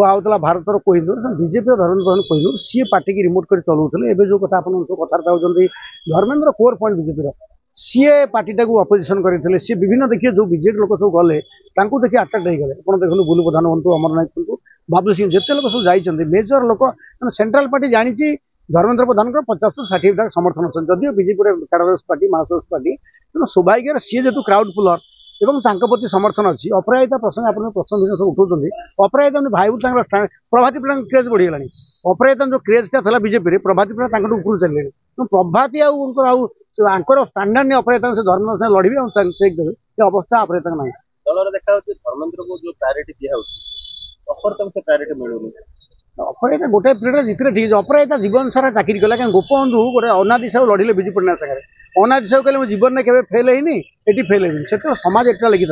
कुहाउला भारतर Kohinoor BJP Dharmendra Pradhan Kohinoor सी party की remote कर चलाऊे जो कथा आप कथबार्ता होती धर्मेन्द्र कोर पॉइंट बीजेपी सी पार्टी टाक अपोजिशन करते सी विभिन्न देखिए जो बीजेपी लोक सब गले देखिए आट्राक्ट हो गए आप देखो बुलू प्रधान हूँ अमरनाथ हूँ बाबू सिंह जिते लोक सब जाइए मेजर लोक सेंट्रल पार्टी जानी धर्मेन्द्र प्रधान 50 ରୁ 60 समर्थन अच्छे जदिव बीजेपी कैडरस पार्टी मासोस पार्टी तेना सौभाग्य सी जो क्राउड पुलर एवं प्रति समर्थन अच्छी अपराजिता प्रसंग आप प्रश्न सब उठाऊँ अपराजिता भाई प्रभाती प्रणा क्रेज बढ़ीगला अपराजिता जो क्रेजा था बीजेपी प्रभाती प्रणा उपरू चलिए प्रभाती आंकर स्टांडार्ड नहीं अपराजिता से धर्मेन्द्र से लड़े और चेक देवे ये अवस्था अपराजिता ना दल देखा धर्मेन्द्र को जो प्रायोरिटी दिया से प्रायोरिटी मिलूनी अपराजिता गोटे पीरियड जितने ठीक अपराजिता जीवन सारा चाकरी कला क्या गोपबंधु गोटे अनादि साहू लड़े बिजू पट्टनायक सागर अनादि साहू कहले जीवन में केवे फेल होनी ये फेल होनी से समाज एटा लगी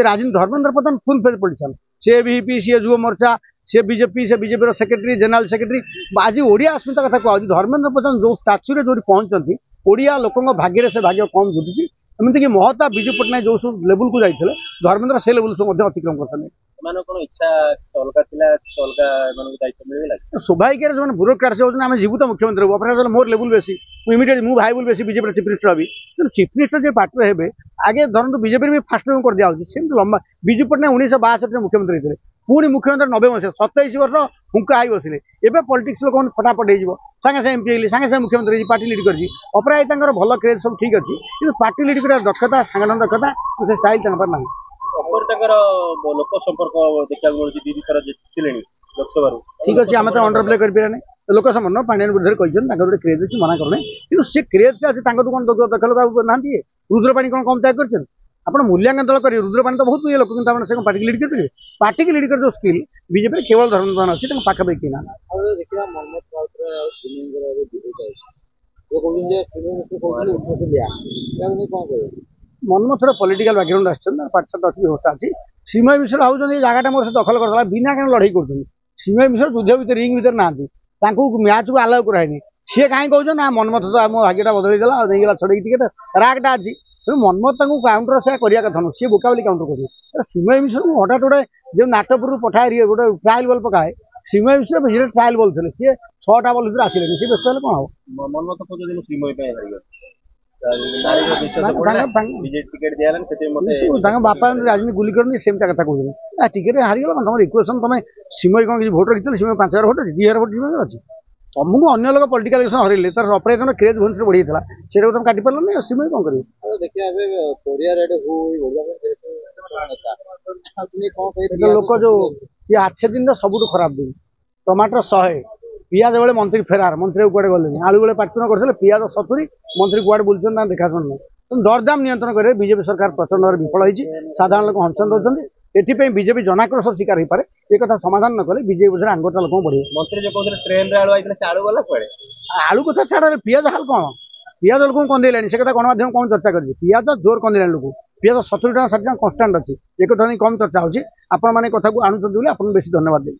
राजनीति Dharmendra Pradhan full fail politician सी बीजेपी सी युव मोर्चा सी बीजेपी सेक्रेटरी जनरल सेक्रेटरी आज ओडिया अस्मिता कथा कहूँ धर्मेन्द्र प्रधान जो स्टाच्यू जो पहुंचती ओडिया लोकों भाग्य से भाग्य कम जुटुची एमती महता बिजू पट्टनायक जो सब लेवल को जाते धर्मेन्द्र से लेवल सब अतिक्रम करते सौभाग्य जो ब्यूरोक्राट से होते हैं जीवु तो मुख्यमंत्री अपराध मोर लेवल बेसी इमिडिएट मु भाई बेसी बीजेपी चीफ मिनिस्टर भी चीफ मिनिस्टर जो पार्टी हे आगे धरत बीजेपी भी फास्ट कर दिया लंबा बिजू पट्टनायक 1962 मुख्यमंत्री थे पुणी मुख्यमंत्री 90 मसीहा 27 वर्ष हुंका आई बसले एवं पॉलिटिक्स लोक फटाफट हो सागे सागे एमपी हेली सागे सागे मुख्यमंत्री पार्टी लीड कर अपराजिता भल क्रेज सब ठीक अच्छी कि पार्टी लीड कर दक्षता सांगठन दक्षता से स्टाइल ना लोक संपर्क देखा मिलूँ लोकसभा ठीक अच्छे आम तो अंडर प्ले करें लोक समन पांड्यान विरुद्ध कहते क्रेज अच्छी मना करना कि से क्रेजा अच्छे कौन दखल ना रुद्रपाणी कौन कम त्याग कर आप मूल्यांकन दल करेंगे रुद्रपाणी तो बहुत ये लोग से पार्टी लीड करेंगे पार्टी की लीड कर जो स्किल बीजेपी केवल धर्मेन्द्र अच्छी पाखापाखि ना मनमोहन पॉलिटिकल बैकग्राउंड आर्ट व्यवस्था अच्छी सीमय मिश्र भाई जगह मोर दखल करता बिना क्या लड़ाई कर सीमय मिश्र युद्ध भितर रिंग भितर ना मैच को आलाउ कराएनि सी कहीं कौन ना मनमोहन तो मो भाग्यटा बदलला छड़े टिकेट रागटा अच्छी तेणु मनमोहन काउंटर से करवा कथा नुह सी बोका काउंटर कर सीमय मिश्र को हठात गोटे जो नाटपुर पठाए गोटे ट्रायल बल पकाए सीमय मिश्र विजय ट्रायल बल थे सी 6टा बल भर आसिले सी व्यस्त हेल्ले कौन हम बापा राजनीति गुली करनी सेमटा कथा कहते टिकेट हारीगला तुम इक्वेशन तुम सीमय कौन किसी भोट रखी सीमय 5000 भोट अच्छी 2000 भोट सीमय अच्छी तुमको अन्य लोग पॉलिटिकल इलेक्शन हरइले तर अपराजिता क्रेज भुवनेश्वर बढ़ी से तुम काटि पार ना सीमय कौन कर लोक जो ये 8 दिन सबुठ खराब दिन टमाटर 100 पियाज बेले मंत्री फेरार मंत्री कुआड़े गले आलू बेले पार्टीन करते पियाज 70 मंत्री कुआड़े बुलूँ ना देखा शुण ना तुम दरदाम नियंत्रण करेंगे बीजेपी सरकार प्रचंड भाव विफल होती साधारण लोक हंसन दौरान एपाई बीजेपी जनाक्रोश शिकार हो पारे ये कथा समाधान न कले बीजेपी पीछे आंगटा लोक बढ़े मंत्री जो ट्रेन आलू कथा छाड़ पियाज हाल कौन पियाज लोक कंदेलानी से कथा गणमाध्यम कौन चर्चा कर पियाज जोर कंदेलानी लोक पियाज 70 टका 60 टका कन्स्टांट अच्छी एक कथा नहीं कम चर्चा होगी आपण मैंने कथा को आणुंट बेसी धन्यवाद देवी।